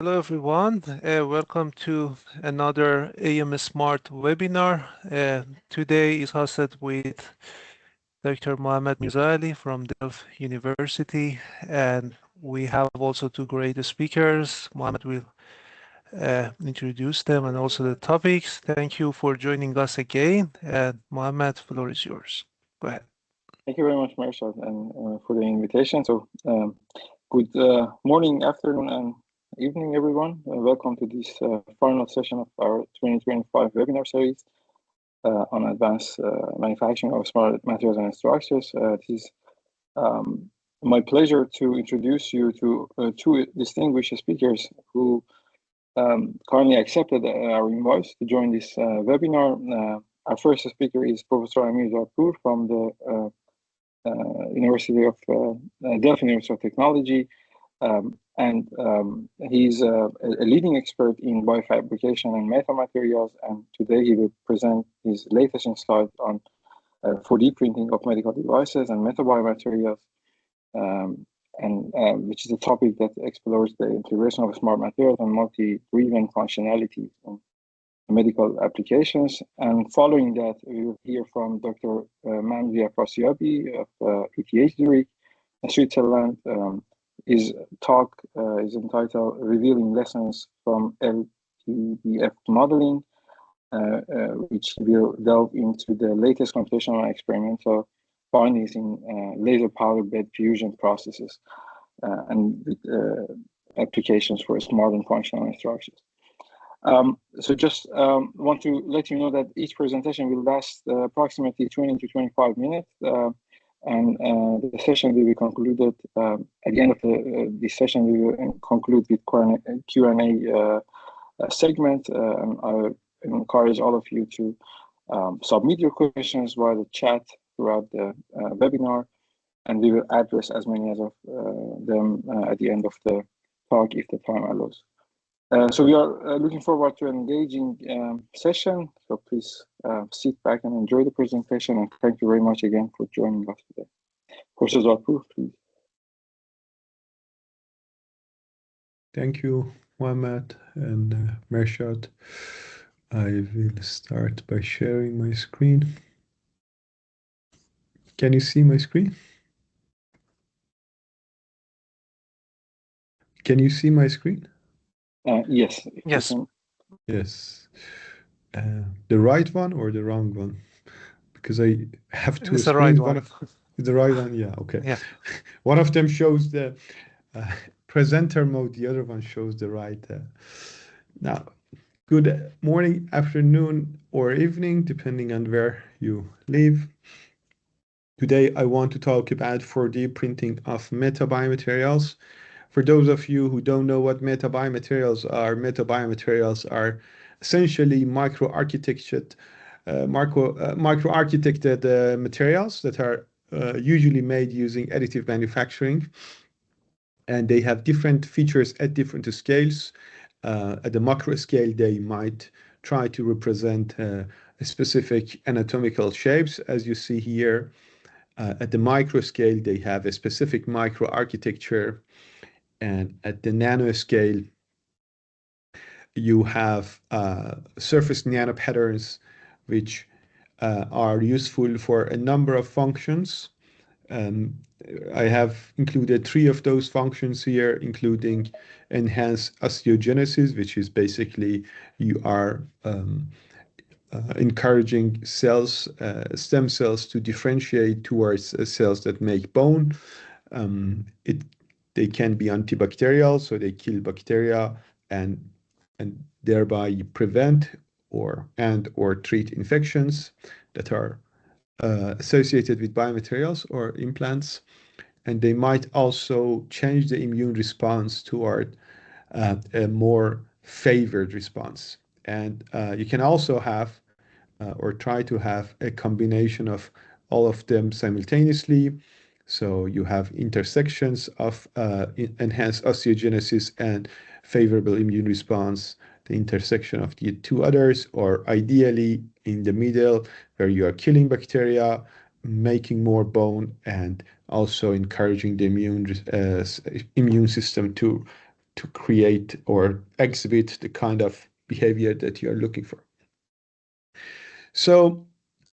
Hello everyone, welcome to another AM Smart webinar. Today is hosted with Dr. Mohammad Mirzaali from Delft University, and we have also two great speakers. Mohammad will introduce them and also the topics. Thank you for joining us again. Mohammad, floor is yours. Go ahead. Thank you very much, Marshall, and for the invitation. Good morning, afternoon, and evening, everyone. Welcome to this final session of our 2025 webinar series on advanced manufacturing of smart materials and structures. It is my pleasure to introduce you to two distinguished speakers who kindly accepted our invite to join this webinar. Our first speaker is Professor Amir Zadpoor from the University of Delft University of Technology, he's a leading expert in biofabrication and Meta-Materials. And today he will present his latest insight on 4D printing of medical devices and Meta-Biomaterials, which is a topic that explores the integration of smart materials and multi-driven functionalities in medical applications. And following that, we will hear from Dr. Mamzi Afrasiabi of ETH Zurich, Switzerland. His talk is entitled Revealing Lessons from LPBF Modeling, which will delve into the latest computational and experimental findings in laser-powered bed fusion processes and applications for smart and functional instructions. Just want to let you know that each presentation will last approximately 20 to 25 minutes, and the session will be concluded at the end of this session. We will conclude with Q&A segment, and I encourage all of you to submit your questions via the chat throughout the webinar, and we will address as many of them at the end of the talk if the time allows. So we are looking forward to an engaging session. So please sit back and enjoy the presentation. And thank you very much again for joining us today. Professor Zadpoor, please. Thank you, Mohammad and Mershad. I will start by sharing my screen. Can you see my screen? Can you see my screen? Yes. Yes. Yes. The right one or the wrong one? Because I have two It's screens. the right one. The right one, yeah, okay. Yeah. One of them shows the presenter mode, the other one shows the right. Now, good morning, afternoon, or evening, depending on where you live. Today, I want to talk about 4D printing of Meta-Biomaterials. For those of you who don't know what Meta-Biomaterials are essentially micro-architected materials that are usually made using additive manufacturing. And they have different features at different scales. At the macro scale, they might try to represent specific anatomical shapes, as you see here. At the micro scale, they have a specific micro-architecture. And at the nanoscale, you have surface nanopatterns, which are useful for a number of functions. I have included 3 of those functions here, including enhanced osteogenesis, which is basically you are encouraging cells, stem cells, to differentiate towards cells that make bone. They can be antibacterial, so they kill bacteria and thereby prevent or treat infections that are associated with biomaterials or implants. And they might also change the immune response toward a more favored response. And you can also have or try to have a combination of all of them simultaneously. So you have intersections of enhanced osteogenesis and favorable immune response, the intersection of the 2 others, or ideally in the middle where you are killing bacteria, making more bone, and also encouraging the immune system to to create or exhibit the kind of behavior that you're looking for. So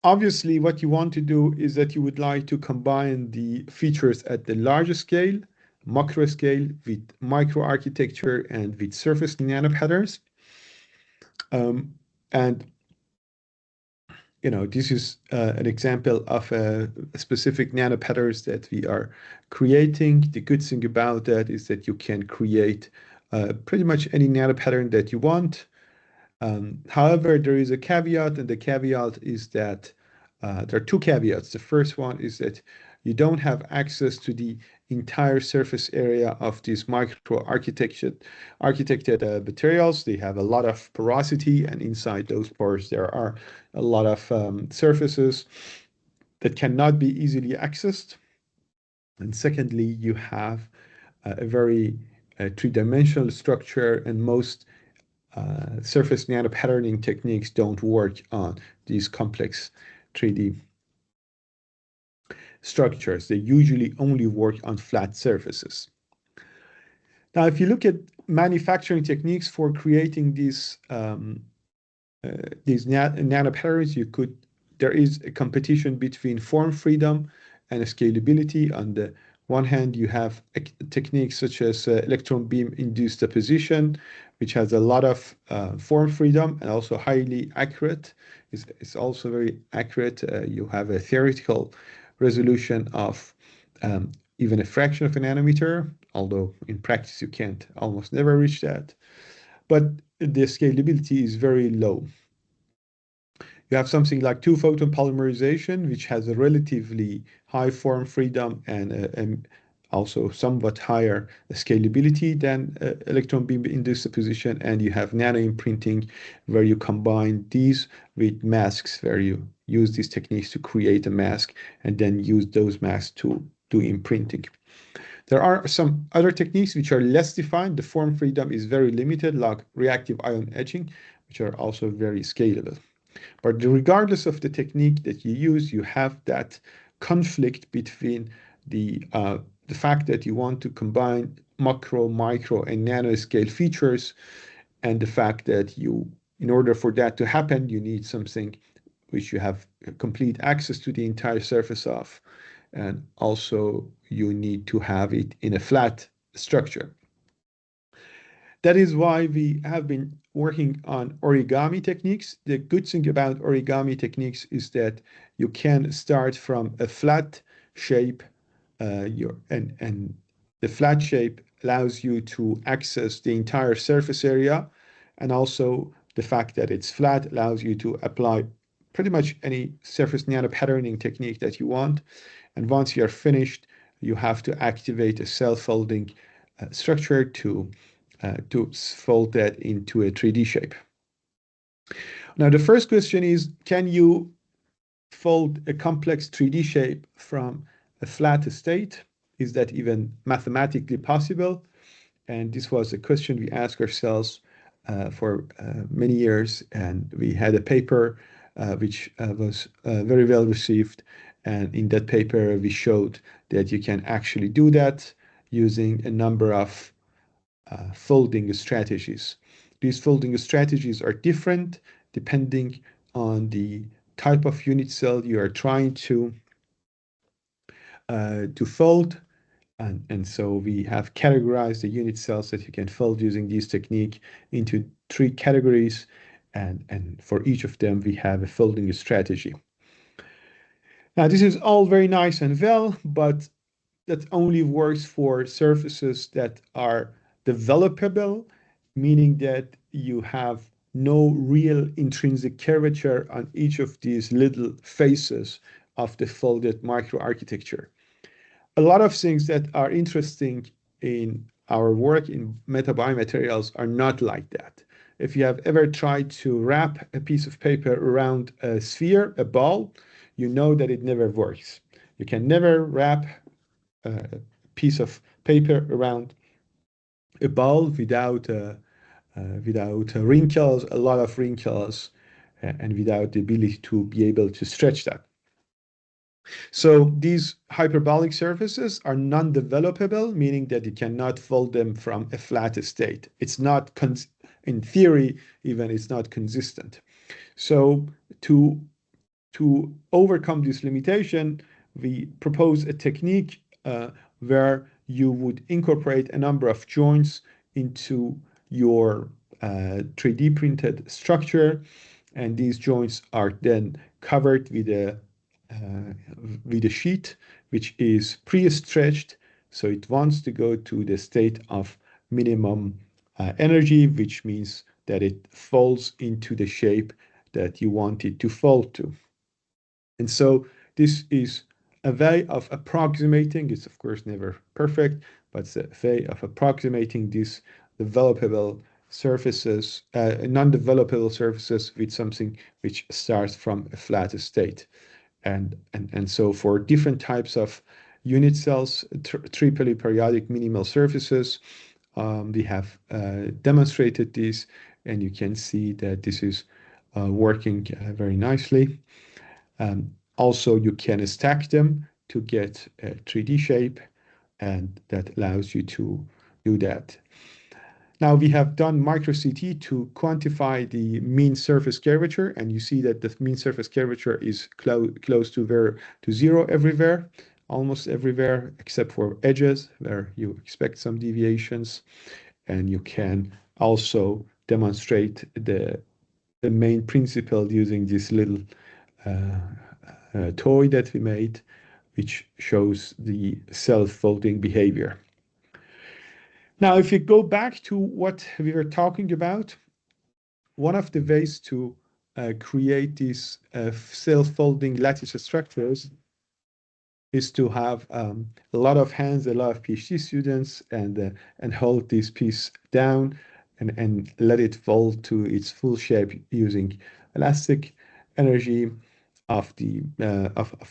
obviously what you want to do is that you would like to combine the features at the larger scale, macro scale, with microarchitecture and with surface nanopatterns. And this is an example of a specific nanopatterns that we are creating. The good thing about that is that you can create pretty much any nanopattern that you want. However, there is a caveat, and the caveat is that there are two caveats. The first one is that you don't have access to the entire surface area of these micro-architected materials. They have a lot of porosity, and inside those pores there are a lot of surfaces that cannot be easily accessed. And secondly, you have a very three-dimensional structure, and most surface nanopatterning techniques don't work on these complex 3D structures. They usually only work on flat surfaces. Now, if you look at manufacturing techniques for creating these nanopatterns, there is a competition between form freedom and scalability. On the one hand, you have techniques such as electron beam induced deposition, which has a lot of form freedom and also highly accurate. It's also very accurate. You have a theoretical resolution of even a fraction of a nanometer, although in practice you can't almost never reach that. But the scalability is very low. You have something like two-photon polymerization, which has a relatively high form freedom and also somewhat higher scalability than electron beam induced deposition. And you have nano imprinting, where you combine these with masks, where you use these techniques to create a mask and then use those masks to do imprinting. There are some other techniques which are less defined. The form freedom is very limited, like reactive ion etching, which are also very scalable. But regardless of the technique that you use, you have that conflict between the fact that you want to combine macro, micro, and nanoscale features, and the fact that in order for that to happen, you need something which you have complete access to the entire surface of, and also you need to have it in a flat structure. That is why we have been working on origami techniques. The good thing about origami techniques is that you can start from a flat shape, and the flat shape allows you to access the entire surface area, and also the fact that it's flat allows you to apply pretty much any surface nanopatterning technique that you want. And once you're finished, you have to activate a self-folding structure to fold that into a 3D shape. Now, the first question is, can you fold a complex 3D shape from a flat state? Is that even mathematically possible? And this was a question we asked ourselves for many years, and we had a paper which was very well received. And in that paper, we showed that you can actually do that using a number of folding strategies. These folding strategies are different depending on the type of unit cell you are trying to fold. And so we have categorized the unit cells that you can fold using this technique into 3 categories. And for each of them, we have a folding strategy. Now, this is all very nice and well, but that only works for surfaces that are developable, meaning that you have no real intrinsic curvature on each of these little faces of the folded microarchitecture. A lot of things that are interesting in our work in Meta-Biomaterials are not like that. If you have ever tried to wrap a piece of paper around a sphere, a ball, you know that it never works. You can never wrap a piece of paper around a ball without wrinkles, a lot of wrinkles, and without the ability to be able to stretch that. So these hyperbolic surfaces are non-developable, meaning that you cannot fold them from a flat state. It's not, in theory, even it's not consistent. So to overcome this limitation, we propose a technique where you would incorporate a number of joints into your 3D printed structure, and these joints are then covered with a sheet which is pre-stretched, so it wants to go to the state of minimum energy, which means that it folds into the shape that you want it to fold to. And so this is a way of approximating, it's of course never perfect, but it's a way of approximating these developable surfaces, non-developable surfaces with something which starts from a flat state. And so for different types of unit cells, triply periodic minimal surfaces, we have demonstrated this, and you can see that this is working very nicely. Also, you can stack them to get a 3D shape, and that allows you to do that. Now we have done micro CT to quantify the mean surface curvature, and you see that the mean surface curvature is close to zero everywhere, almost everywhere, except for edges where you expect some deviations. And you can also demonstrate the main principle using this little toy that we made, which shows the self-folding behavior. Now, if you go back to what we were talking about, one of the ways to create these self-folding lattice structures is to have a lot of hands, a lot of PhD students, and hold this piece down and let it fold to its full shape using elastic energy of the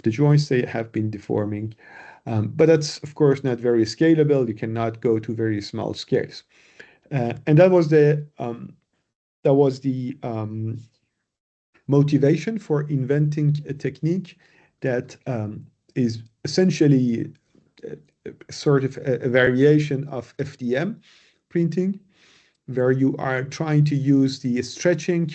joints they have been deforming. But that's of course not very scalable. You cannot go to very small scales. And that was the motivation for inventing a technique that is essentially sort of a variation of FDM printing, where you are trying to use the stretching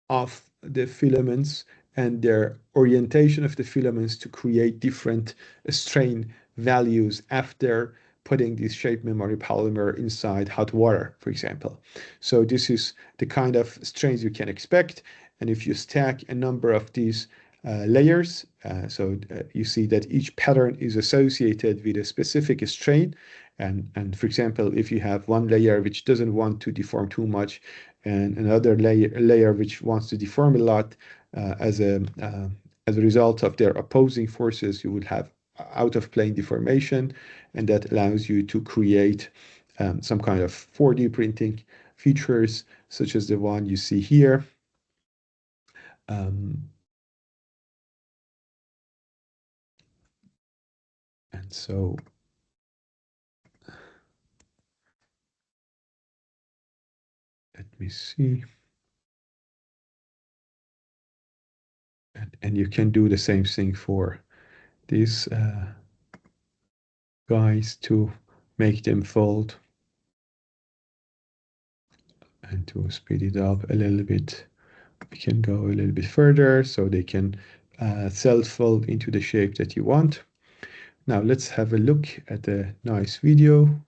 of the filaments and their orientation of the filaments to create different strain values after putting this shape memory polymer inside hot water, for example. So this is the kind of strains you can expect. And if you stack a number of these layers, you see that each pattern is associated with a specific strain. And for example, if you have one layer which doesn't want to deform too much, and another layer which wants to deform a lot, as a result of their opposing forces, you would have out of plane deformation, and that allows you to create some kind of 4D printing features, such as the one you see here. And so let me see. And you can do the same thing for these guys to make them fold. And to speed it up a little bit, we can go a little bit further so they can self-fold into the shape that you want. Now let's have a look at a nice video.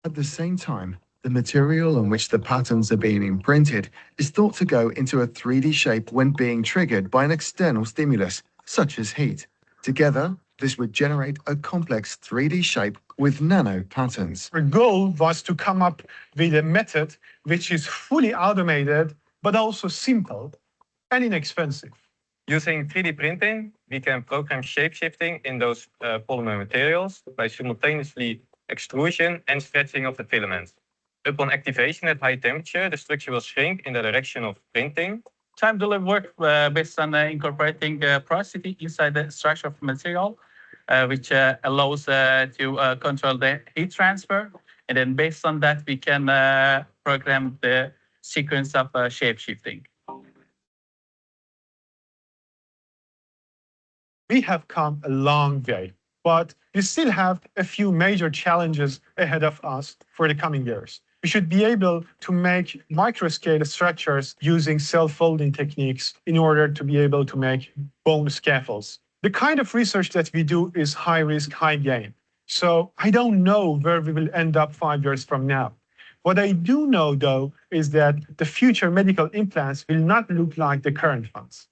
At the same time, the material on which the patterns are being imprinted is thought to go into a 3D shape when being triggered by an external stimulus, such as heat. Together, this would generate a complex 3D shape with nano patterns. Our goal was to come up with a method which is fully automated, but also simple and inexpensive. Using 3D printing, we can program shape-shifting in those polymer materials by simultaneously extrusion and stretching of the filaments. Upon activation at high temperature, the structure will shrink in the direction of printing. Time delay work based on incorporating porosity inside the structure of the material, which allows to control the heat transfer. And then based on that, we can program the sequence of shape-shifting. we have come a long way, but we still have a few major challenges ahead of us for the coming years. We should be able to make microscale structures using self-folding techniques in order to be able to make bone scaffolds. The kind of research that we do is high risk, high gain. So I don't know where we will end up 5 years from now. What I do know, though, is that the future medical implants will not look like the current ones.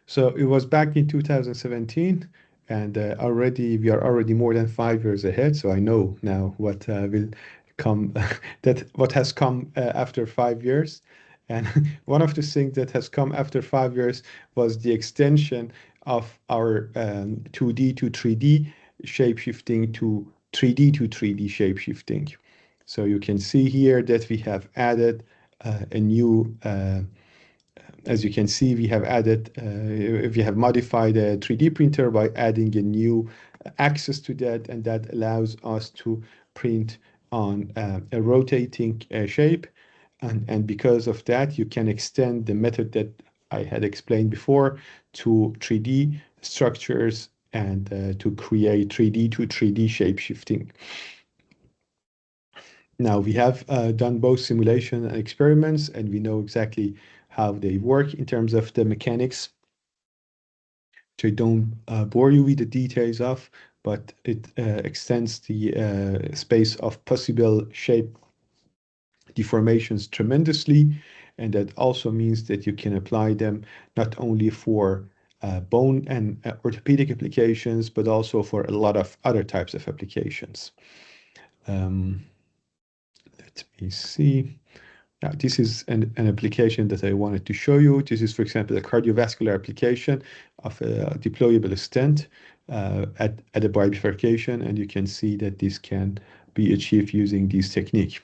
So it was back in 2017, and we are already more than 5 years ahead. So I know now what will come, what has come after 5 years. And one of the things that has come after 5 years was the extension of our 2D to 3D shapeshifting to 3D to 3D shapeshifting. So you can see here that we have added a new, as you can see, we have added, we have modified a 3D printer by adding a new axis to that, and that allows us to print on a rotating shape. And because of that, you can extend the method that I had explained before to 3D structures and to create 3D to 3D shape shifting. Now we have done both simulation and experiments, and we know exactly how they work in terms of the mechanics. So I don't bore you with the details of, but it extends the space of possible shape deformations tremendously, and that also means that you can apply them not only for bone and orthopedic applications, but also for a lot of other types of applications. Let me see. Now, this is an application that I wanted to show you. This is, for example, a cardiovascular application of a deployable stent at a bifurcation, and you can see that this can be achieved using this technique.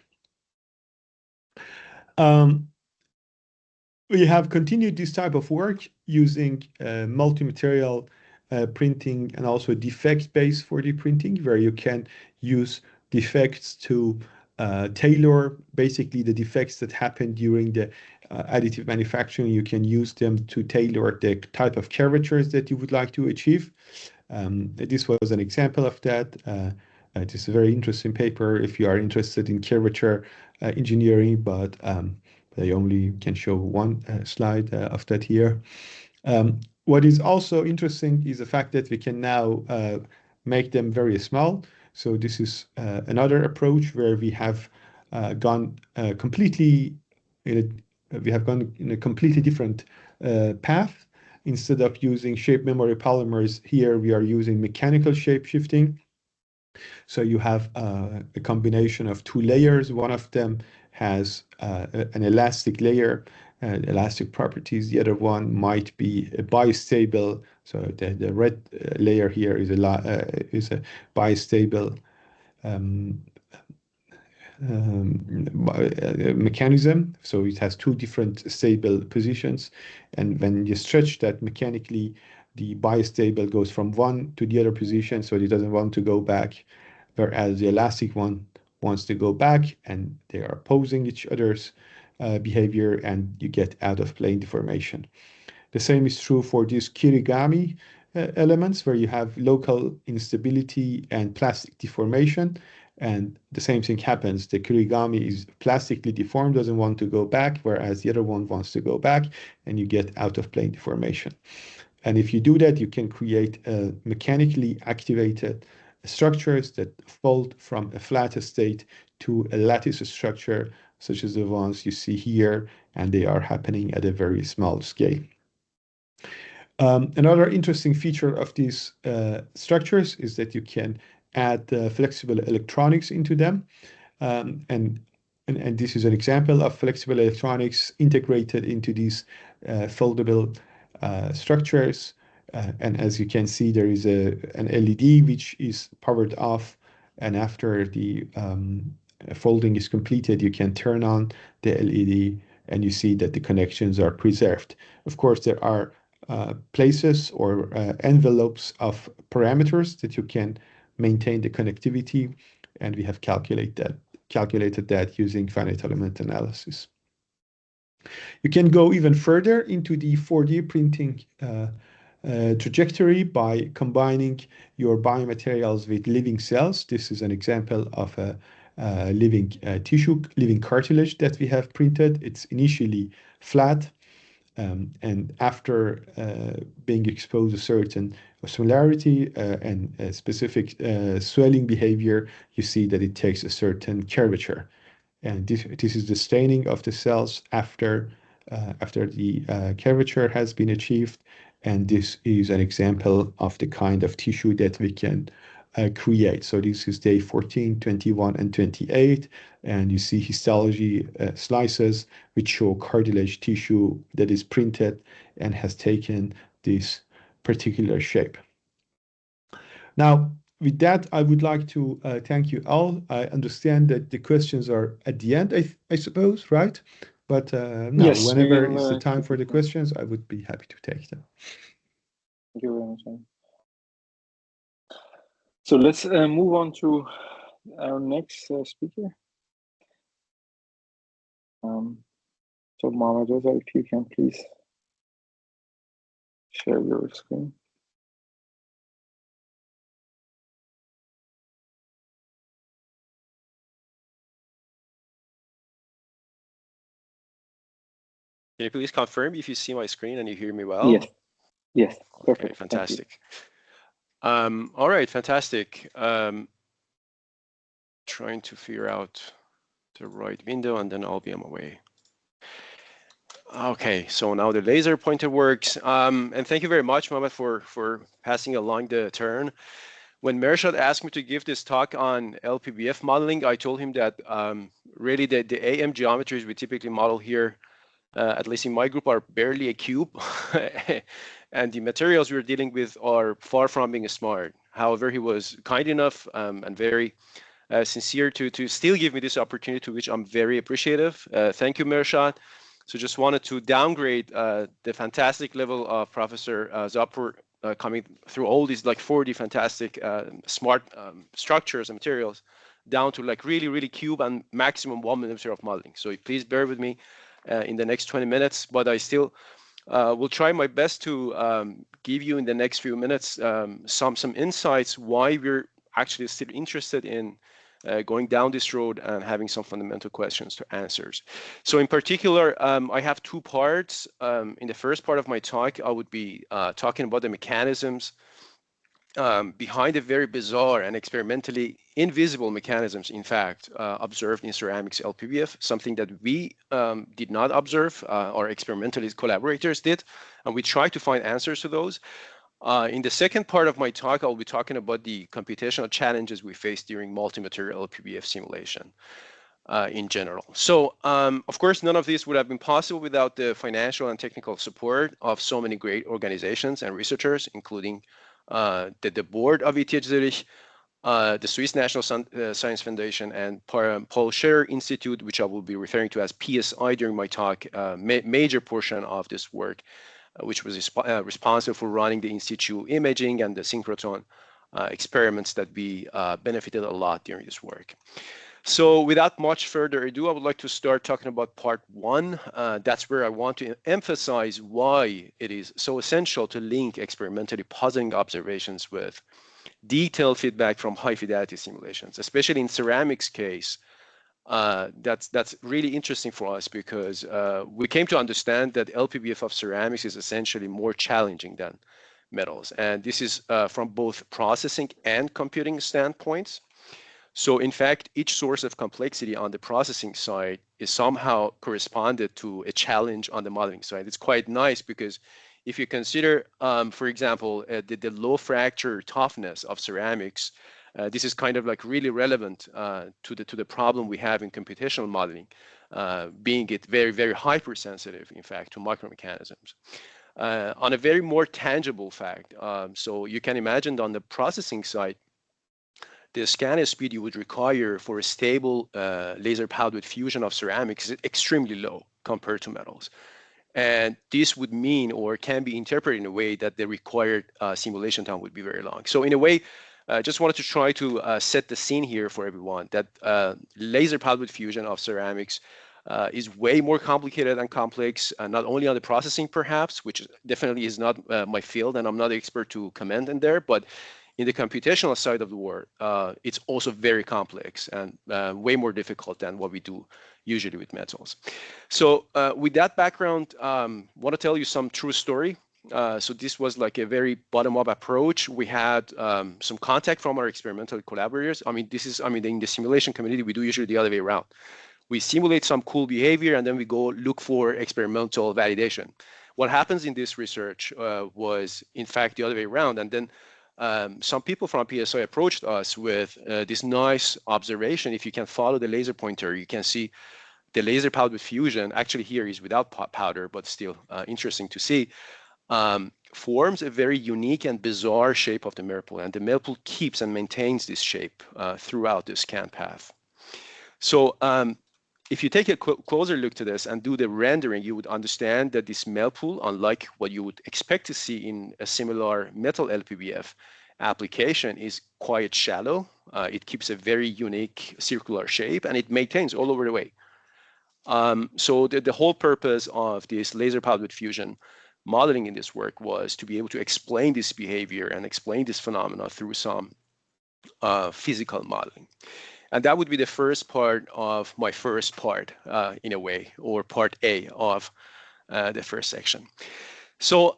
We have continued this type of work using multi-material printing and also defect-based 4D printing, where you can use defects to tailor basically the defects that happen during the additive manufacturing. You can use them to tailor the type of curvatures that you would like to achieve. This was an example of that. It is a very interesting paper if you are interested in curvature engineering, but I only can show one slide of that here. What is also interesting is the fact that we can now make them very small. So this is another approach where we have gone completely in a completely different path. Instead of using shape memory polymers, here we are using mechanical shape shifting. So you have a combination of two layers. One of them has an elastic layer, elastic properties. The other one might be a bistable. So the red layer here is a bistable mechanism. So it has two different stable positions. And when you stretch that mechanically, the bistable goes from one to the other position, so it doesn't want to go back, whereas the elastic one wants to go back, and they are opposing each other's behavior, and you get out of plane deformation. The same is true for these kirigami elements, where you have local instability and plastic deformation. And the same thing happens. The kirigami is plastically deformed, doesn't want to go back, whereas the other one wants to go back, and you get out of plane deformation. And if you do that, you can create mechanically activated structures that fold from a flat state to a lattice structure, such as the ones you see here, and they are happening at a very small scale. Another interesting feature of these structures is that you can add flexible electronics into them. And this is an example of flexible electronics integrated into these foldable structures. And as you can see, there is an LED which is powered off, and after the folding is completed, you can turn on the LED and you see that the connections are preserved. Of course, there are places or envelopes of parameters that you can maintain the connectivity, and we have calculated that using finite element analysis. You can go even further into the 4D printing trajectory by combining your biomaterials with living cells. This is an example of a living tissue, living cartilage that we have printed. It's initially flat, and after being exposed to certain osmolarity and specific swelling behavior, you see that it takes a certain curvature. And this is the staining of the cells after the curvature has been achieved. And this is an example of the kind of tissue that we can create. So this is day 14, 21, and 28. And you see histology slices which show cartilage tissue that is printed and has taken this particular shape. Now, with that, I would like to thank you all. I understand that the questions are at the end, I suppose, right? But no, Yes, whenever is the time for the questions, I would be happy to take them. Thank you very much. So let's move on to our next speaker. So Mohammad, if you can please share your screen. Can you please confirm if you see my screen and you hear me well? Yes. Yes. Perfect. Okay, fantastic. All right, fantastic. Trying to figure out the right window and then I'll be on my way. Okay, so now the laser pointer works. And thank you very much, Mohammad, for passing along the turn. When Mirzaali asked me to give this talk on LPBF modeling, I told him that really the AM geometries we typically model here, at least in my group, are barely a cube. And the materials we're dealing with are far from being smart. However, he was kind enough and very sincere to still give me this opportunity, to which I'm very appreciative. Thank you, Mirzaali. So just wanted to downgrade the fantastic level of Professor Zadpoor coming through all these like 40 fantastic smart structures and materials down to like really cube and maximum 1 millimeter of modeling. So please bear with me in the next 20 minutes, but I still will try my best to give you in the next few minutes some insights why we're actually still interested in going down this road and having some fundamental questions to answers. So in particular, I have two parts. In the first part of my talk, I would be talking about the mechanisms behind the very bizarre and experimentally invisible mechanisms, in fact, observed in ceramics LPBF, something that we did not observe, our experimentalist collaborators did, and we tried to find answers to those. In the second part of my talk, I'll be talking about the computational challenges we face during multi-material LPBF simulation in general. So, of course, none of this would have been possible without the financial and technical support of so many great organizations and researchers, including the board of ETH Zurich, the Swiss National Science Foundation, and Paul Scherrer Institute, which I will be referring to as PSI during my talk, major portion of this work, which was responsible for running the in situ imaging and the synchrotron experiments that we benefited a lot during this work. So without much further ado, I would like to start talking about part one. That's where I want to emphasize why it is so essential to link experimentally puzzling observations with detailed feedback from high fidelity simulations, especially in ceramics case. That's really interesting for us because we came to understand that LPBF of ceramics is essentially more challenging than metals. And this is from both processing and computing standpoints. So in fact, each source of complexity on the processing side is somehow corresponded to a challenge on the modeling side. It's quite nice because if you consider, for example, the low fracture toughness of ceramics, this is kind of like really relevant to the problem we have in computational modeling, being it very hypersensitive, in fact, to micromechanisms. On a very more tangible fact, so you can imagine on the processing side, the scanning speed you would require for a stable laser powdered fusion of ceramics is extremely low compared to metals. And this would mean, or can be interpreted in a way, that the required simulation time would be very long. So in a way, I just wanted to try to set the scene here for everyone that laser powdered fusion of ceramics is way more complicated and complex, not only on the processing perhaps, which definitely is not my field, and I'm not an expert to comment in there, but in the computational side of the world, it's also very complex and way more difficult than what we do usually with metals. So with that background, want to tell you some true story. So this was like a very bottom-up approach. We had some contact from our experimental collaborators. I mean, in the simulation community, we do usually the other way around. We simulate some cool behavior, and then we go look for experimental validation. What happens in this research was, in fact, the other way around. And then some people from PSI approached us with this nice observation. If you can follow the laser pointer, you can see the laser powder fusion. Actually, here is without powder, but still interesting to see. Forms a very unique and bizarre shape of the Mirzaali, and the Mirzaali keeps and maintains this shape throughout the scan path. So if you take a closer look to this and do the rendering, you would understand that this Mirzaali, unlike what you would expect to see in a similar metal LPBF application, is quite shallow. It keeps a very unique circular shape, and it maintains all over the way. So the whole purpose of this laser powder fusion modeling in this work was to be able to explain this behavior and explain this phenomena through some physical modeling. And that would be the first part of my first part, in a way, or part A of the first section. So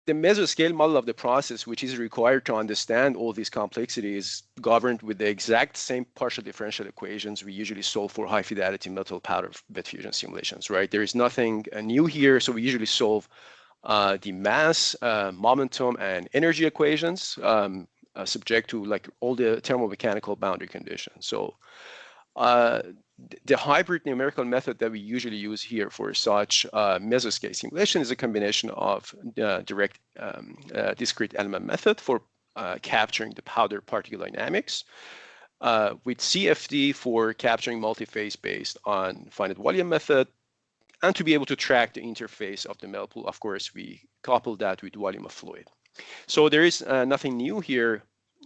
the mesoscale model of the process, which is required to understand all these complexities, governed with the exact same partial differential equations we usually solve for high fidelity metal powder bed fusion simulations, right? There is nothing new here. So we usually solve the mass, momentum, and energy equations, subject to like all the thermomechanical boundary conditions. So the hybrid numerical method that we usually use here for such mesoscale simulation is a combination of direct discrete element method for capturing the powder particle dynamics, with CFD for capturing multi-phase based on finite volume method, and to be able to track the interface of the Mirzaali, of course, we couple that with volume of fluid. So there is nothing new here.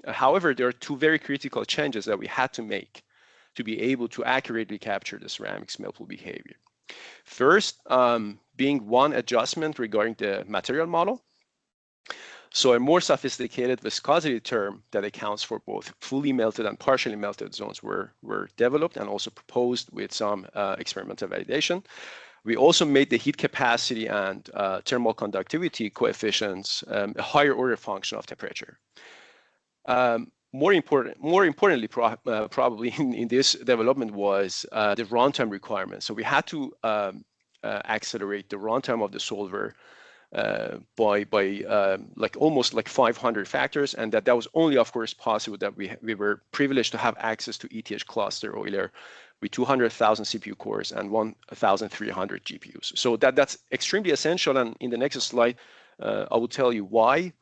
However, there are two very critical changes that we had to make to be able to accurately capture the ceramics Mirzaali behavior. First, being one adjustment regarding the material model. So a more sophisticated viscosity term that accounts for both fully melted and partially melted zones were developed and also proposed with some experimental validation. We also made the heat capacity and thermal conductivity coefficients a higher order function of temperature. More importantly, probably in this development was the runtime requirement. So we had to accelerate the runtime of the solver by like almost like 500 factors, and that was only, of course, possible that we were privileged to have access to ETH cluster Euler with 200,000 CPU cores and 1,300 GPUs. So that's extremely essential, and in the next slide, I will tell you why.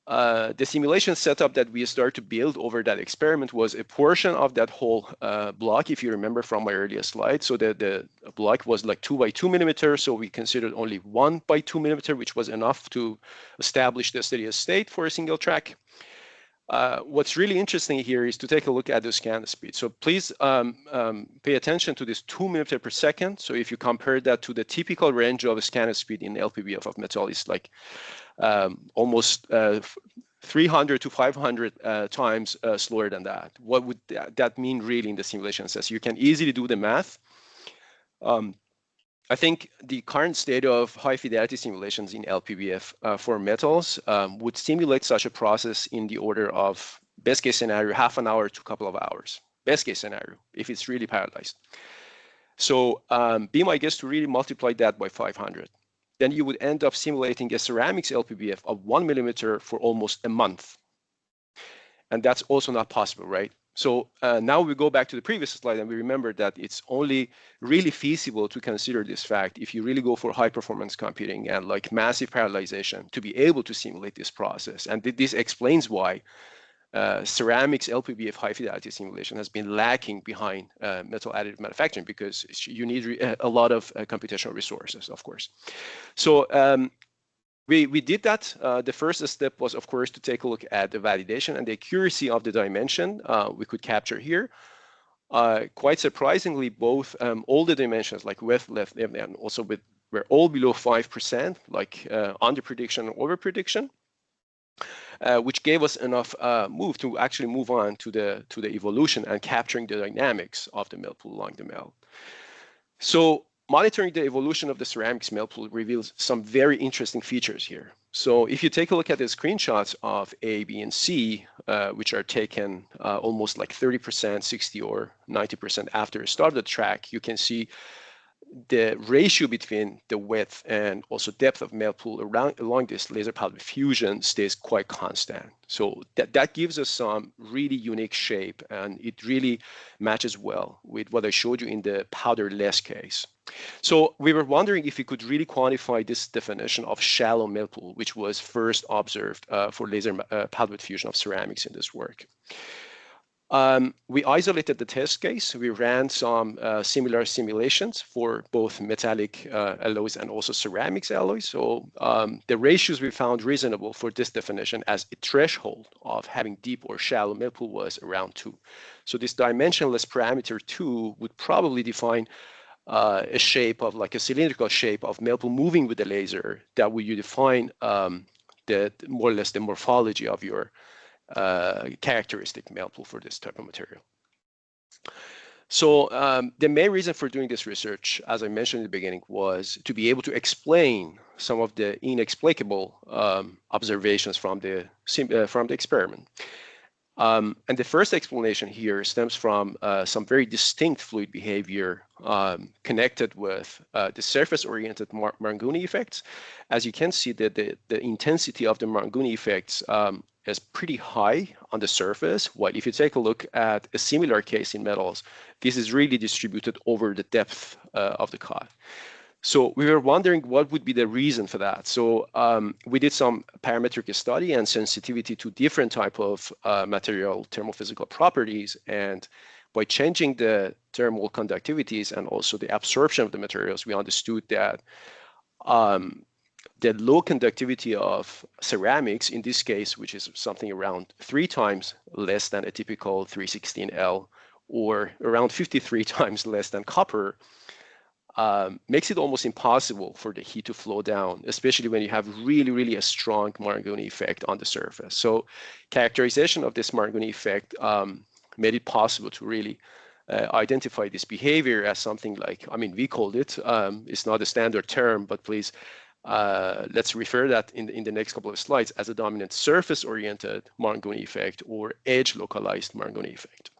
The simulation setup that we started to build over that experiment was a portion of that whole block, if you remember from my earlier slide. So the block was like 2 by 2 millimeters. So we considered only 1 by 2 millimeter, which was enough to establish the steady state for a single track. What's really interesting here is to take a look at the scan speed. So please pay attention to this 2 millimeter per second. So if you compare that to the typical range of a scan speed in LPBF of metal, is like almost 300 to 500 times slower than that. What would that mean really in the simulation sense? You can easily do the math. I think the current state of high fidelity simulations in LPBF for metals would simulate such a process in the order of, best case scenario, half an hour to a couple of hours. Best case scenario, if it's really parallelized. So be my guest to really multiply that by 500. Then you would end up simulating a ceramics LPBF of 1 millimeter for almost a month. And that's also not possible, right? So now we go back to the previous slide and we remember that it's only really feasible to consider this fact if you really go for high performance computing and like massive parallelization to be able to simulate this process. And this explains why ceramics LPBF high fidelity simulation has been lacking behind metal additive manufacturing, because you need a lot of computational resources, of course. So we did that. The first step was, of course, to take a look at the validation and the accuracy of the dimension we could capture here. quite surprisingly, both all the dimensions like width, length, and also width were all below 5%, like under prediction or over prediction, which gave us enough move to actually move on to the evolution and capturing the dynamics of the melt pool along the melt. So monitoring the evolution of the ceramics melt pool reveals some very interesting features here. So if you take a look at the screenshots of A, B, and C, which are taken almost like 30%, 60, or 90% after the start of the track, you can see the ratio between the width and also depth of melt pool along this laser powder fusion stays quite constant. So that gives us some really unique shape, and it really matches well with what I showed you in the powderless case. So we were wondering if we could really quantify this definition of shallow melt pool, which was first observed for laser powder fusion of ceramics in this work. We isolated the test case. We ran some similar simulations for both metallic alloys and also ceramics alloys. So the ratios we found reasonable for this definition as a threshold of having deep or shallow melt pool was around 2. So this dimensionless parameter 2 would probably define a shape of like a cylindrical shape of melt pool moving with the laser that would you define the more or less the morphology of your characteristic melt pool for this type of material. So the main reason for doing this research, as I mentioned in the beginning, was to be able to explain some of the inexplicable observations from the experiment. And the first explanation here stems from some very distinct fluid behavior connected with the surface-oriented Marangoni effects. As you can see, that the intensity of the Marangoni effects is pretty high on the surface, while if you take a look at a similar case in metals, this is really distributed over the depth of the cut. So we were wondering what would be the reason for that. So we did some parametric study and sensitivity to different type of material thermophysical properties, and by changing the thermal conductivities and also the absorption of the materials, we understood that the low conductivity of ceramics in this case, which is something around 3 times less than a typical 316L or around 53 times less than copper, makes it almost impossible for the heat to flow down, especially when you have really a strong Marangoni effect on the surface. So characterization of this Marangoni effect made it possible to really identify this behavior as something like, I mean, we called it, it's not a standard term, but please, let's refer that in the next couple of slides as a dominant surface-oriented Marangoni effect or edge-localized Marangoni effect.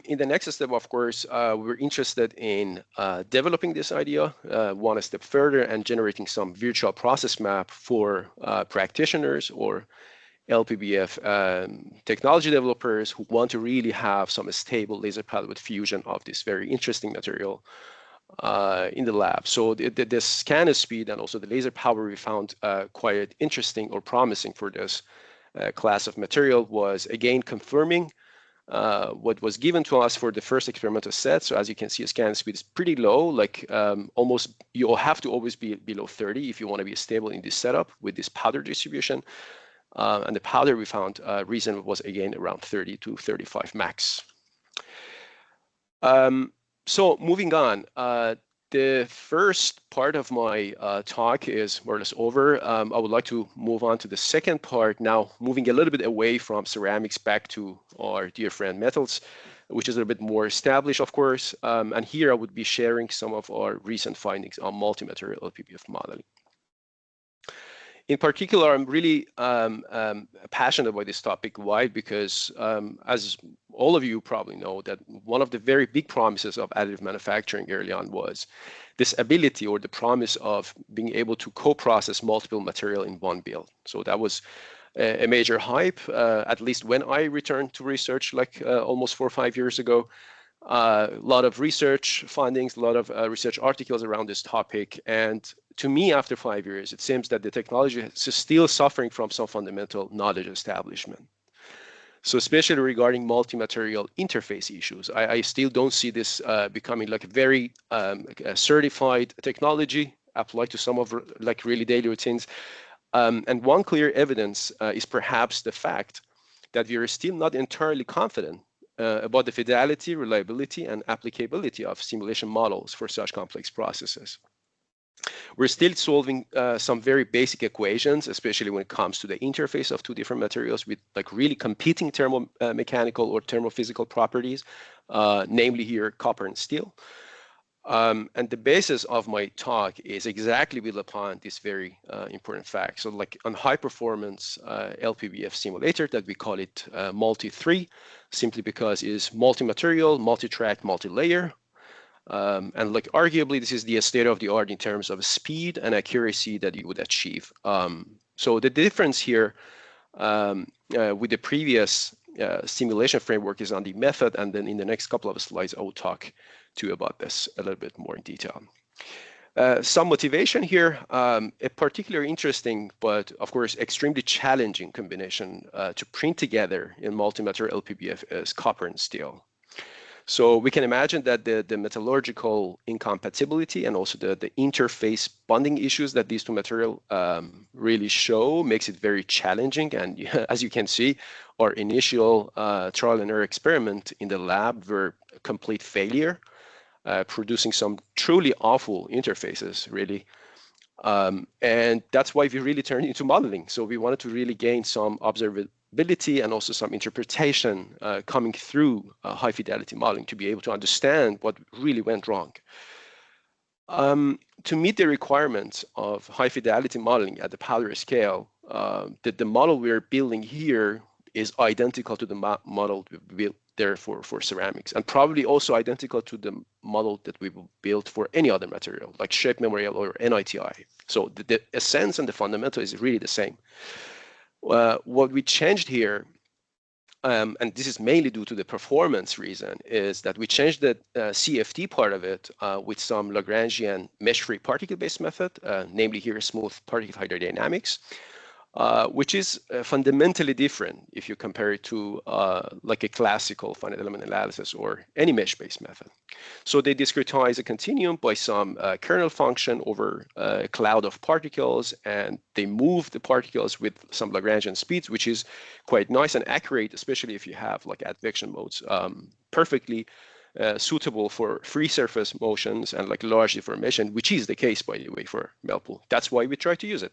In the next step, of course, we're interested in developing this idea one step further and generating some virtual process map for practitioners or LPBF technology developers who want to really have some stable laser powder fusion of this very interesting material in the lab. So the scan speed and also the laser power we found quite interesting or promising for this class of material was again confirming what was given to us for the first experimental set. So as you can see, a scan speed is pretty low, like almost you'll have to always be below 30 if you want to be stable in this setup with this powder distribution. And the powder we found reasonable was again around 30 to 35 max. So moving on, the first part of my talk is more or less over. I would like to move on to the second part now, moving a little bit away from ceramics back to our dear friend metals, which is a little bit more established, of course. And here I would be sharing some of our recent findings on multi-material LPBF modeling. In particular, I'm really passionate about this topic. Why? Because as all of you probably know, that one of the very big promises of additive manufacturing early on was this ability or the promise of being able to co-process multiple material in one build. So that was a major hype, at least when I returned to research like almost 4 or 5 years ago. A lot of research findings, a lot of research articles around this topic. And to me, after 5 years, it seems that the technology is still suffering from some fundamental knowledge establishment. So especially regarding multi-material interface issues, I still don't see this becoming like a very certified technology applied to some of like really daily routines. And one clear evidence is perhaps the fact that we are still not entirely confident about the fidelity, reliability, and applicability of simulation models for such complex processes. We're still solving some very basic equations, especially when it comes to the interface of two different materials with like really competing thermomechanical or thermophysical properties, namely here copper and steel. And the basis of my talk is exactly built upon this very important fact. So like on high performance LPBF simulator that we call it multi-3, simply because it is multi-material, multi-track, multi-layer. And like arguably this is the state of the art in terms of speed and accuracy that you would achieve. So the difference here with the previous simulation framework is on the method, and then in the next couple of slides I will talk to you about this a little bit more in detail. Some motivation here, a particularly interesting but of course extremely challenging combination to print together in multi-material LPBF is copper and steel. So we can imagine that the metallurgical incompatibility and also the interface bonding issues that these two materials really show makes it very challenging. And as you can see, our initial trial and error experiment in the lab were a complete failure, producing some truly awful interfaces, really. And that's why we really turned into modeling. So we wanted to really gain some observability and also some interpretation coming through high fidelity modeling to be able to understand what really went wrong. To meet the requirements of high fidelity modeling at the powder scale, the model we're building here is identical to the model we built there for ceramics, and probably also identical to the model that we built for any other material like shape memorial or NITI. So the essence and the fundamental is really the same. What we changed here, and this is mainly due to the performance reason, is that we changed the CFD part of it with some Lagrangian mesh-free particle-based method, namely here smooth particle hydrodynamics, which is fundamentally different if you compare it to like a classical finite element analysis or any mesh-based method. So they discretize a continuum by some kernel function over a cloud of particles, and they move the particles with some Lagrangian speeds, which is quite nice and accurate, especially if you have like advection modes, perfectly suitable for free surface motions and like large deformation, which is the case, by the way, for Melpool. That's why we try to use it.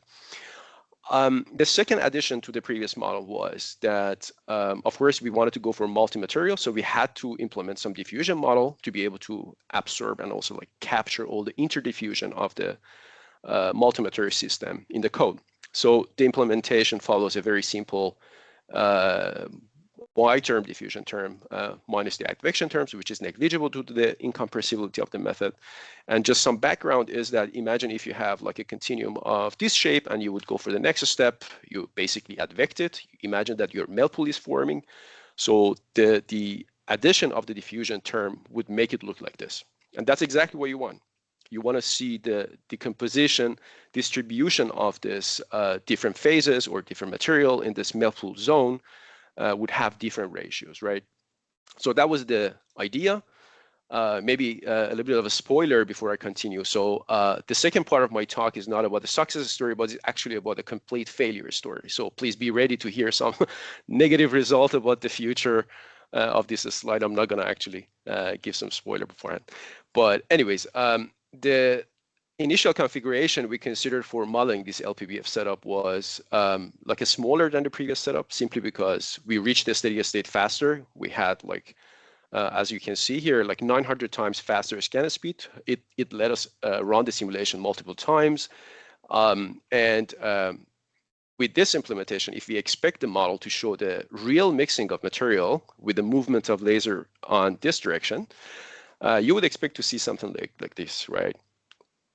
The second addition to the previous model was that, of course, we wanted to go for multi-material, so we had to implement some diffusion model to be able to absorb and also like capture all the interdiffusion of the multi-material system in the code. So the implementation follows a very simple Y-term diffusion term minus the advection terms, which is negligible due to the incompressibility of the method. And just some background is that imagine if you have like a continuum of this shape and you would go for the next step, you basically advect it. Imagine that your Melpool is forming. So the addition of the diffusion term would make it look like this. And that's exactly what you want. You want to see the decomposition distribution of this different phases or different material in this Melpool zone would have different ratios, right? So that was the idea. Maybe a little bit of a spoiler before I continue. So the second part of my talk is not about the success story, but it's actually about the complete failure story. So please be ready to hear some negative result about the future of this slide. I'm not going to actually give some spoiler beforehand. But anyways, the initial configuration we considered for modeling this LPBF setup was like a smaller than the previous setup, simply because we reached the steady state faster. We had like, as you can see here, like 900 times faster scan speed. It let us run the simulation multiple times. With this implementation, if we expect the model to show the real mixing of material with the movement of laser on this direction, you would expect to see something like this, right?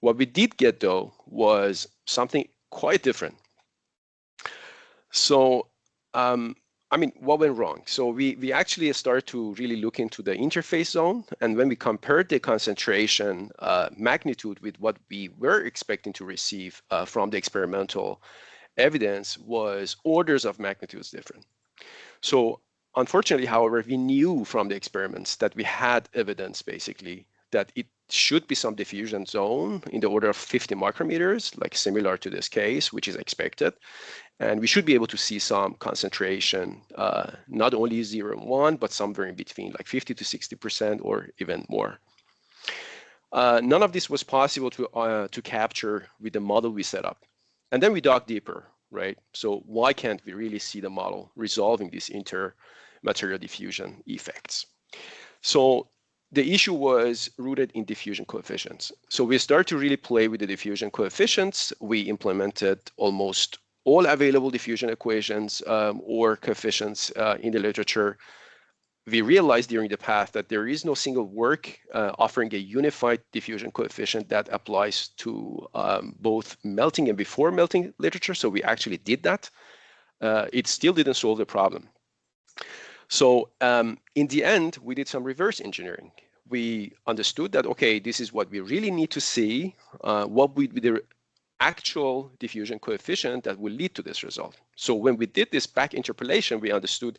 What we did get, though, was something quite different. So, I mean, what went wrong? So we actually started to really look into the interface zone. And when we compared the concentration magnitude with what we were expecting to receive from the experimental evidence, was orders of magnitudes different. So unfortunately, however, we knew from the experiments that we had evidence, basically, that it should be some diffusion zone in the order of 50 micrometers, like similar to this case, which is expected. And we should be able to see some concentration, not only 0 and 1, but somewhere in between, like 50 to 60% or even more. None of this was possible to capture with the model we set up. And then we dug deeper, right? So why can't we really see the model resolving these intermaterial diffusion effects? So the issue was rooted in diffusion coefficients. So we started to really play with the diffusion coefficients. We implemented almost all available diffusion equations or coefficients in the literature. We realized during the path that there is no single work offering a unified diffusion coefficient that applies to both melting and before melting literature. So we actually did that. It still didn't solve the problem. So in the end, we did some reverse engineering. We understood that, okay, this is what we really need to see. What would be the actual diffusion coefficient that will lead to this result? So when we did this back interpolation, we understood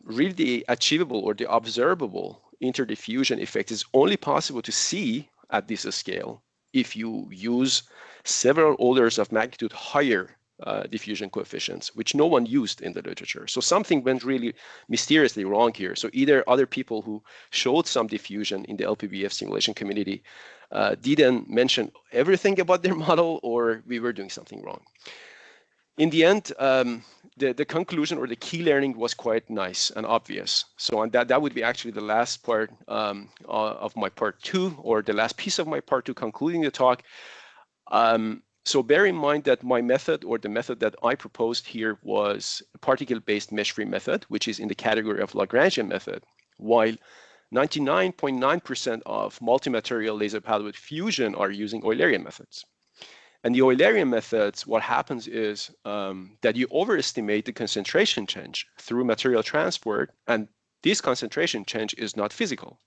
really the achievable or the observable interdiffusion effect is only possible to see at this scale if you use several orders of magnitude higher diffusion coefficients, which no one used in the literature. So something went really mysteriously wrong here. So either other people who showed some diffusion in the LPBF simulation community didn't mention everything about their model, or we were doing something wrong. In the end, the conclusion or the key learning was quite nice and obvious. So and that would be actually the last part of my part 2, or the last piece of my part 2 concluding the talk. So bear in mind that my method, or the method that I proposed here, was a particle-based mesh-free method, which is in the category of Lagrangian method, while 99.9% of multi-material laser powder fusion are using Eulerian methods. And the Eulerian methods, what happens is that you overestimate the concentration change through material transport, and this concentration change is not physical.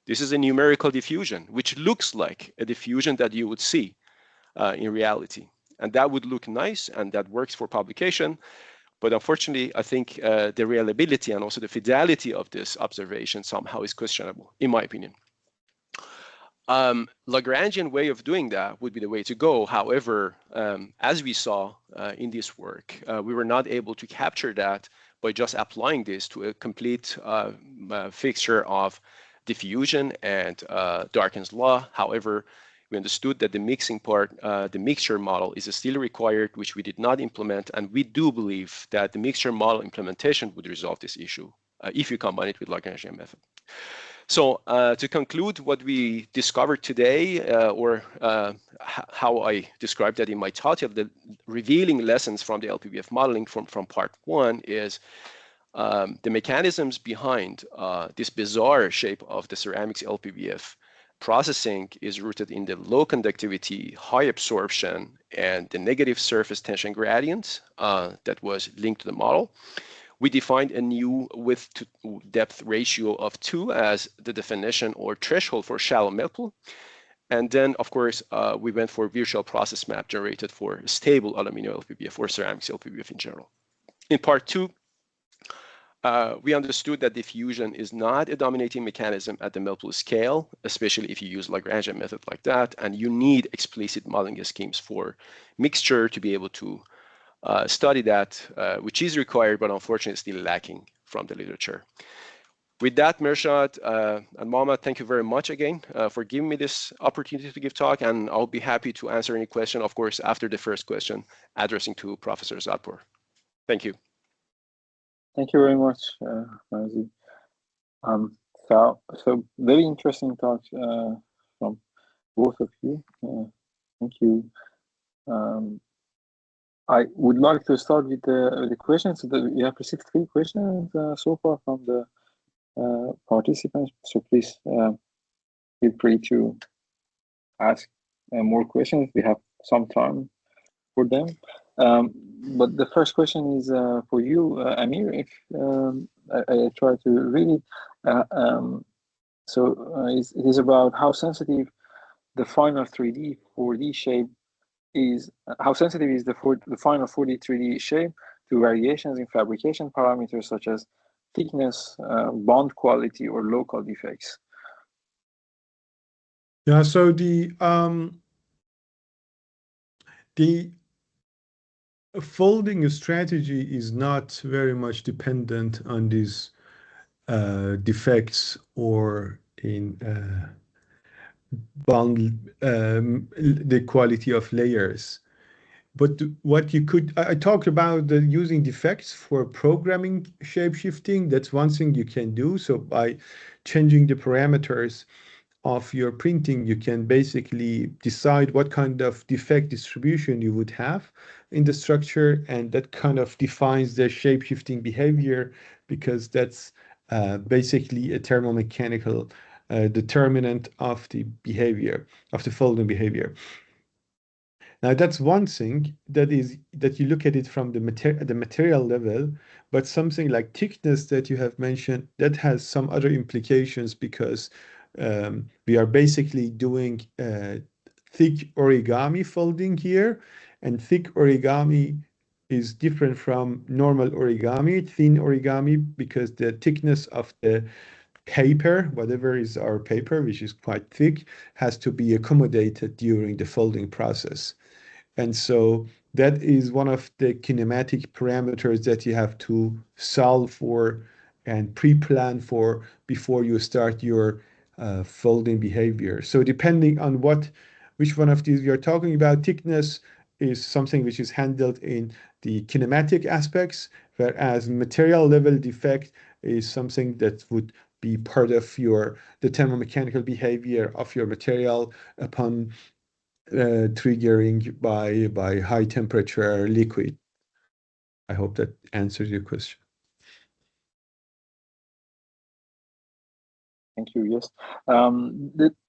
This is a numerical diffusion, which looks like a diffusion that you would see in reality. And that would look nice, and that works for publication. But unfortunately, I think the reliability and also the fidelity of this observation somehow is questionable, in my opinion. Lagrangian way of doing that would be the way to go. However, as we saw in this work, we were not able to capture that by just applying this to a complete fixture of diffusion and Darkin's law. However, we understood that the mixing part, the mixture model, is still required, which we did not implement. And we do believe that the mixture model implementation would resolve this issue if you combine it with Lagrangian method. So to conclude what we discovered today, or how I described that in my title, the revealing lessons from the LPBF modeling from part 1 is the mechanisms behind this bizarre shape of the ceramics LPBF processing is rooted in the low conductivity, high absorption, and the negative surface tension gradient that was linked to the model. We defined a new width to depth ratio of 2 as the definition or threshold for shallow melt pool. And then, of course, we went for virtual process map generated for stable aluminum LPBF or ceramics LPBF in general. In part 2, we understood that diffusion is not a dominating mechanism at the melt pool scale, especially if you use Lagrangian method like that, and you need explicit modeling schemes for mixture to be able to study that, which is required, but unfortunately still lacking from the literature. With that, Mirzaali and Mohammad, thank you very much again for giving me this opportunity to give talk, and I'll be happy to answer any question, of course, after the first question, addressing to Professor Zadpoor. Thank you. Thank you very much, Mamzi. So very interesting talks from both of you. Thank you. I would like to start with the questions. We have received 3 questions so far from the participants. So please feel free to ask more questions. We have some time for them. But the first question is for you, Amir. If I try to read it, it is about how sensitive the final 3D 4D shape is. How sensitive is the final 4D 3D shape to variations in fabrication parameters such as thickness, bond quality, or local defects? Yeah. So folding strategy is not very much dependent on these defects or in the quality of layers. But what you could, I talked about using defects for programming shape-shifting. That's one thing you can do. So by changing the parameters of your printing, you can basically decide what kind of defect distribution you would have in the structure, and that kind of defines the shape-shifting behavior, because that's basically a thermomechanical determinant of the behavior, of the folding behavior. Now that's one thing that you look at it from the material level, but something like thickness that you have mentioned, that has some other implications, because we are basically doing thick origami folding here, and thick origami is different from normal origami, thin origami, because the thickness of the paper, whatever is our paper, which is quite thick, has to be accommodated during the folding process. And so that is one of the kinematic parameters that you have to solve for and pre-plan for before you start your folding behavior. So depending on which one of these we are talking about, thickness is something which is handled in the kinematic aspects, whereas material level defect is something that would be part of the thermomechanical behavior of your material upon triggering by high temperature liquid. I hope that answers your question. Thank you. Yes.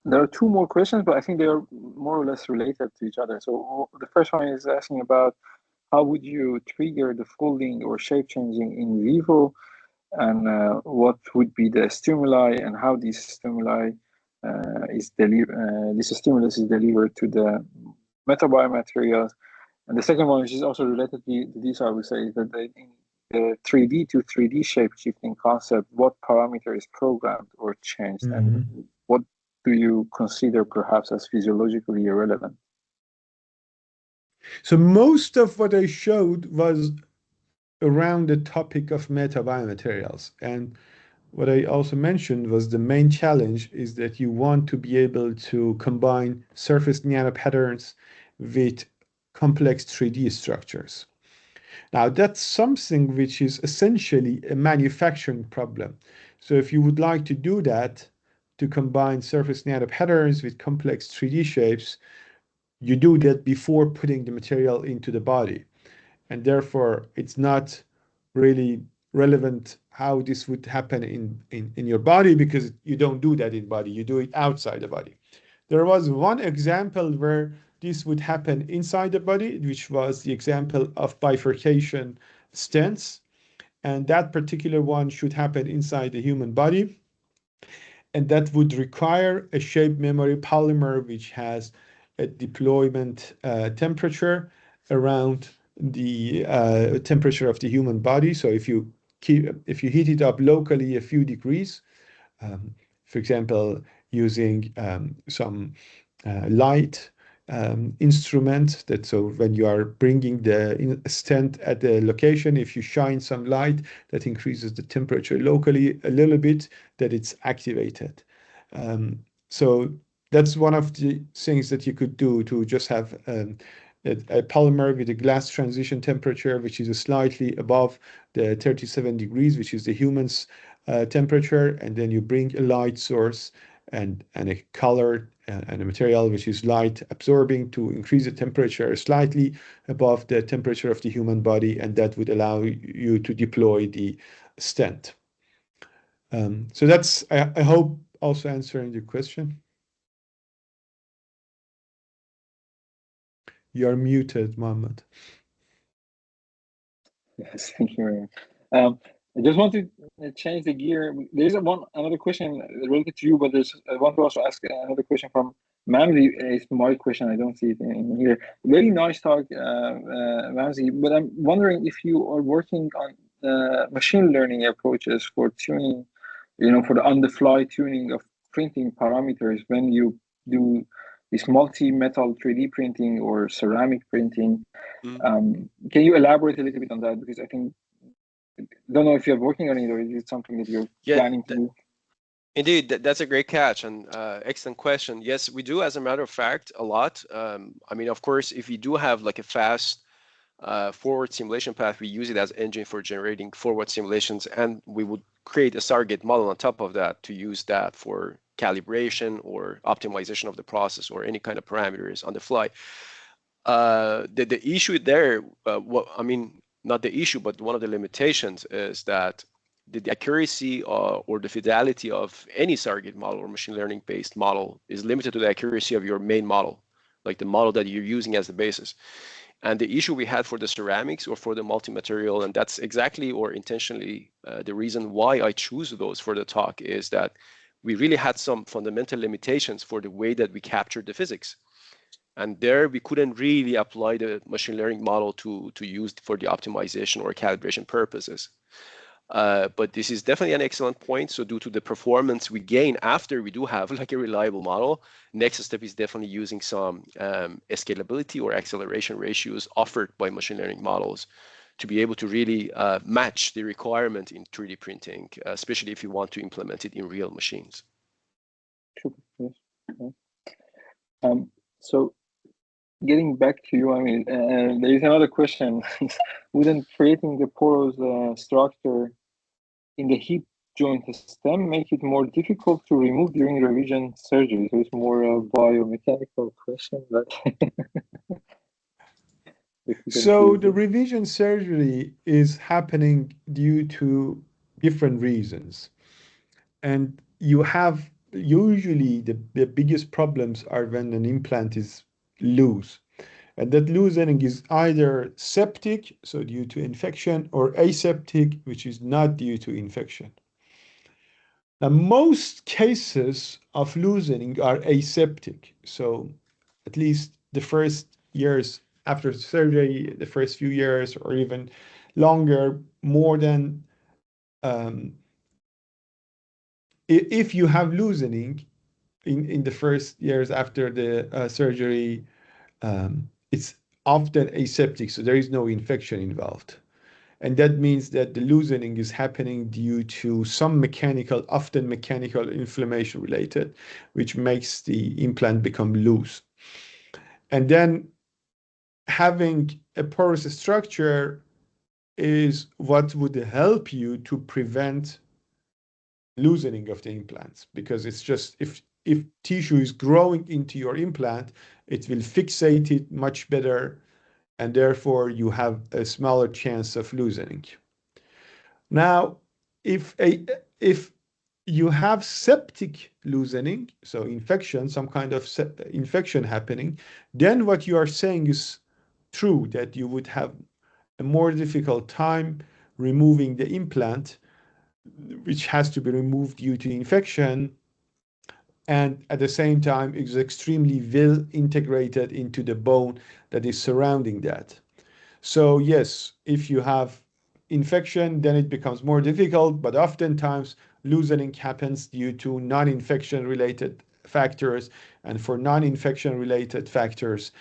There are two more questions, but I think they are more or less related to each other. So the first one is asking about how would you trigger the folding or shape changing in vivo, and what would be the stimuli, and how this stimuli this stimulus is delivered to the Meta-Biomaterials. And the second one, which is also related to this, I would say, is that in the 3D to 3D shape shifting concept, what parameter is programmed or changed, and what do you consider perhaps as physiologically irrelevant? So most of what I showed was around the topic of meta-biomaterials. And what I also mentioned was the main challenge is that you want to be able to combine surface nanopatterns with complex 3D structures. Now, that's something which is essentially a manufacturing problem. So if you would like to do that, to combine surface nanopatterns with complex 3D shapes, you do that before putting the material into the body. And therefore, it's not really relevant how this would happen in your body, because you don't do that in body, you do it outside the body. There was one example where this would happen inside the body, which was the example of bifurcation stents. And that particular one should happen inside the human body. And that would require a shape memory polymer, which has a deployment temperature around the temperature of the human body. So if you heat it up locally a few degrees, for example, using some light instrument, that so when you are bringing the stent at the location, if you shine some light, that increases the temperature locally a little bit, that it's activated. So that's one of the things that you could do, to just have a polymer with a glass transition temperature, which is slightly above the 37 degrees, which is the human's temperature, and then you bring a light source and a color and a material which is light absorbing to increase the temperature slightly above the temperature of the human body, and that would allow you to deploy the stent. So that's, I hope, also answering your question. You're muted, Mohammad. Yes, thank you very much. I just want to change the gear. There's another question related to you, but I want to also ask another question from Mamzi. It's my question. I don't see it in here. Very nice talk, Mamzi. But I'm wondering if you are working on machine learning approaches for tuning, for the on-the-fly tuning of printing parameters when you do this multi-metal 3D printing or ceramic printing. Mhm. Can you elaborate a little bit on that? Because I think, don't know if you're working on it or is it something that you're Yeah, planning to do? indeed, that's a great catch and excellent question. Yes, we do, as a matter of fact, a lot. I mean, of course, if you do have like a fast forward simulation path, we use it as engine for generating forward simulations, and we would create a surrogate model on top of that to use that for calibration or optimization of the process or any kind of parameters on the fly. The issue there, I mean, not the issue, but one of the limitations is that the accuracy or the fidelity of any surrogate model or machine learning based model is limited to the accuracy of your main model, like the model that you're using as the basis. And the issue we had for the ceramics or for the multi-material, and that's exactly or intentionally the reason why I choose those for the talk, is that we really had some fundamental limitations for the way that we captured the physics. And there we couldn't really apply the machine learning model to use for the optimization or calibration purposes. But this is definitely an excellent point. So due to the performance we gain after we do have like a reliable model, next step is definitely using some scalability or acceleration ratios offered by machine learning models to be able to really match the requirement in 3D printing, especially if you want to implement it in real machines. Sure. Yes. Yeah. So getting back to you, I mean, there is another question. Wouldn't creating the porous structure in the hip joint stem make it more difficult to remove during revision surgery? So it's more a biomechanical question, but So the revision surgery is happening due to different reasons. And you have usually the biggest problems are when an implant is loose. And that loosening is either septic, so due to infection, or aseptic, which is not due to infection. Now, most cases of loosening are aseptic. So at least the first years after surgery, the first few years, or even longer, more than if you have loosening in the first years after the surgery, it's often aseptic, so there is no infection involved. And that means that the loosening is happening due to some mechanical, often mechanical inflammation related, which makes the implant become loose. And then having a porous structure is what would help you to prevent loosening of the implants, because it's just if tissue is growing into your implant, it will fixate it much better, and therefore you have a smaller chance of loosening. Now, if you have septic loosening, so infection, some kind of infection happening, then what you are saying is true, that you would have a more difficult time removing the implant, which has to be removed due to infection, and at the same time is extremely well integrated into the bone that is surrounding that. So yes, if you have infection, then it becomes more difficult, but oftentimes loosening happens due to non-infection related factors, and for non-infection related factors,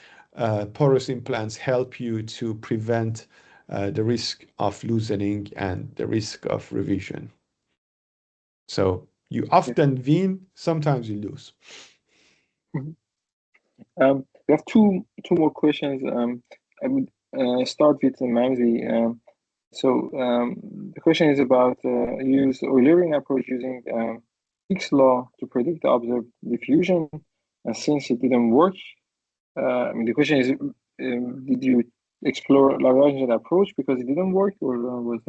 porous implants help you to prevent the risk of loosening and the risk of revision. So you often win, sometimes you lose. We have two more questions. I would start with Mamzi. So the question is about use Eulerian approach using Higgs law to predict the observed diffusion, and since it didn't work, I mean the question is, did you explore Lagrangian approach because it didn't work, or was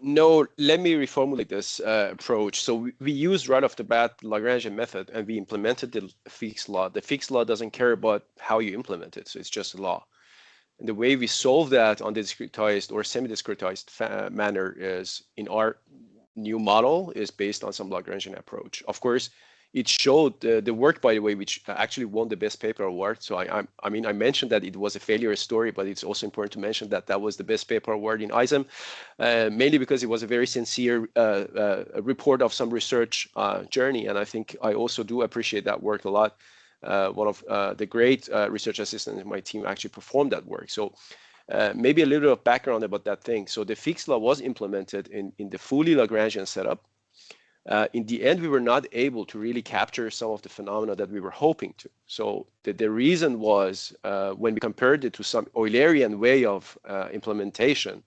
No, let me reformulate this approach. So we used right off the bat Lagrangian method, and we implemented the Fick's law. The Fick's law doesn't care about how you implement it, so it's just a law. And the way we solve that on the discretized or semi-discretized manner is in our new model is based on some Lagrangian approach. Of course, it showed the work, by the way, which actually won the best paper award. So I mean, I mentioned that it was a failure story, but it's also important to mention that that was the best paper award in ISM, mainly because it was a very sincere report of some research journey. And I think I also do appreciate that work a lot. One of the great research assistants in my team actually performed that work. So maybe a little bit of background about that thing. So the Fick's law was implemented in the fully Lagrangian setup. In the end, we were not able to really capture some of the phenomena that we were hoping to. So the reason was when we compared it to some Eulerian way of implementation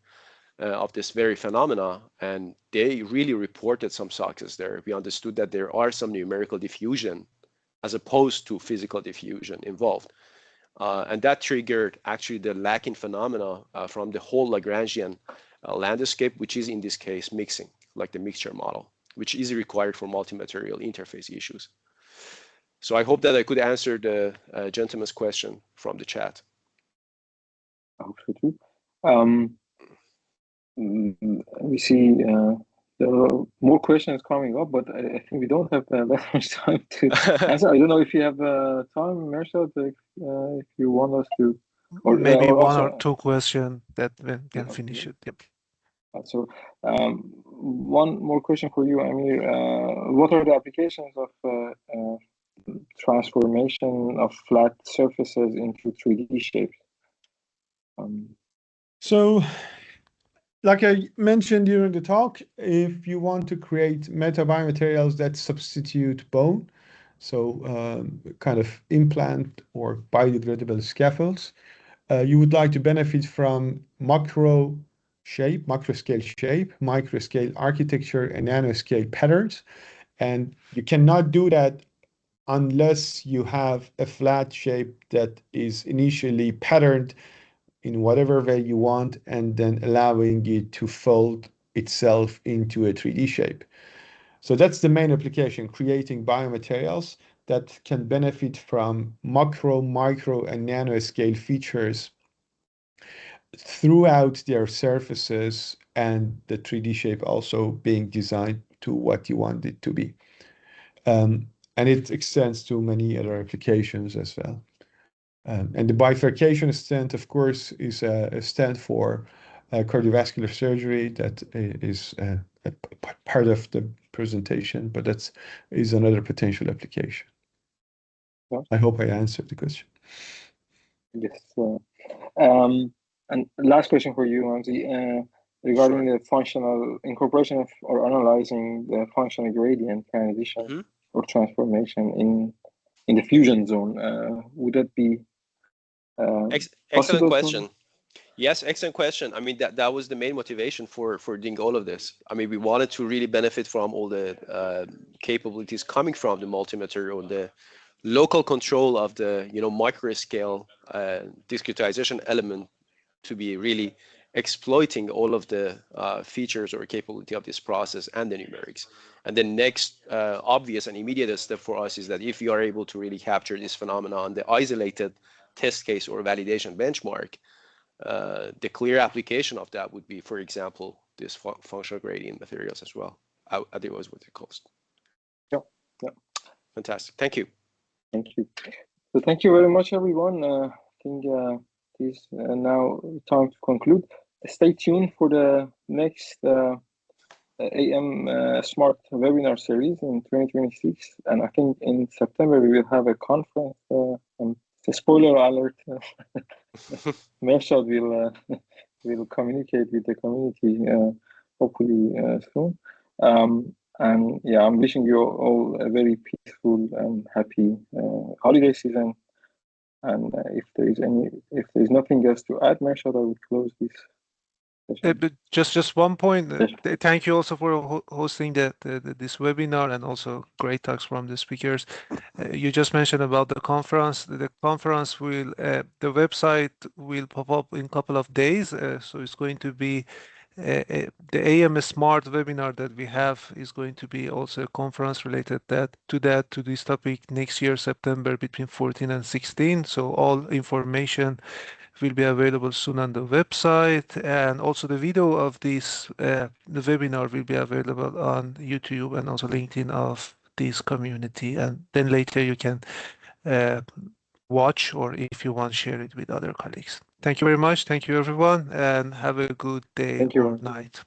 of this very phenomena, and they really reported some success there. We understood that there are some numerical diffusion as opposed to physical diffusion involved. And that triggered actually the lacking phenomena from the whole Lagrangian landscape, which is in this case mixing, like the mixture model, which is required for multi-material interface issues. So I hope that I could answer the gentleman's question from the chat. I hope so too. We see there are more questions coming up, but I think we don't have that much time to answer. I don't know if you have time, Mirzaali, if you want us to, or maybe or one also, or two questions that we can finish it. Yep. So one more question for you, Amir. What are the applications of transformation of flat surfaces into 3D shapes? So, like I mentioned during the talk, if you want to create meta-biomaterials that substitute bone, so kind of implant or biodegradable scaffolds, you would like to benefit from macro scale shape, micro scale architecture, and nanoscale patterns. And you cannot do that unless you have a flat shape that is initially patterned in whatever way you want, and then allowing it to fold itself into a 3D shape. So that's the main application, creating biomaterials that can benefit from macro, micro, and nanoscale features throughout their surfaces, and the 3D shape also being designed to what you want it to be. And it extends to many other applications as well. And the bifurcation stent, of course, is a stent for cardiovascular surgery that is a part of the presentation, but that is another potential application. Yeah. I hope I answered the question. Yes. And last question for you, Mamzi, regarding the functional incorporation of or analyzing the functional gradient transition or transformation in the fusion zone. Would that be excellent question? Yes, excellent question. I mean, that was the main motivation for doing all of this. I mean, we wanted to really benefit from all the capabilities coming from the multi-material, the local control of the micro scale discretization element, to be really exploiting all of the features or capability of this process and the numerics. And the next obvious and immediate step for us is that if you are able to really capture this phenomenon on the isolated test case or validation benchmark, the clear application of that would be, for example, this functional gradient materials as well. Otherwise, what it cost. Yeah. Fantastic. Thank you. Thank you. So thank you very much, everyone. I think it is now time to conclude. Stay tuned for the next AM Smart webinar series in 2026, and I think in September we will have a conference. The spoiler alert: Mirzaali will communicate with the community hopefully soon. And yeah, I'm wishing you all a very peaceful and happy holiday season. And if there is nothing else to add, Mirzaali, I would close this. But just one point. Thank you also for hosting this webinar, and also great talks from the speakers. You just mentioned about the conference. The conference will, the website will pop up in a couple of days. So it's going to be the AM Smart webinar that we have is going to be also a conference related to this topic next year, September, between 14 and 16. So all information will be available soon on the website, and also the video of this the webinar will be available on YouTube and also LinkedIn of this community, and then later you can watch, or if you want, share it with other colleagues. Thank you very much. Thank you, everyone, and have a good day Thank you. or night.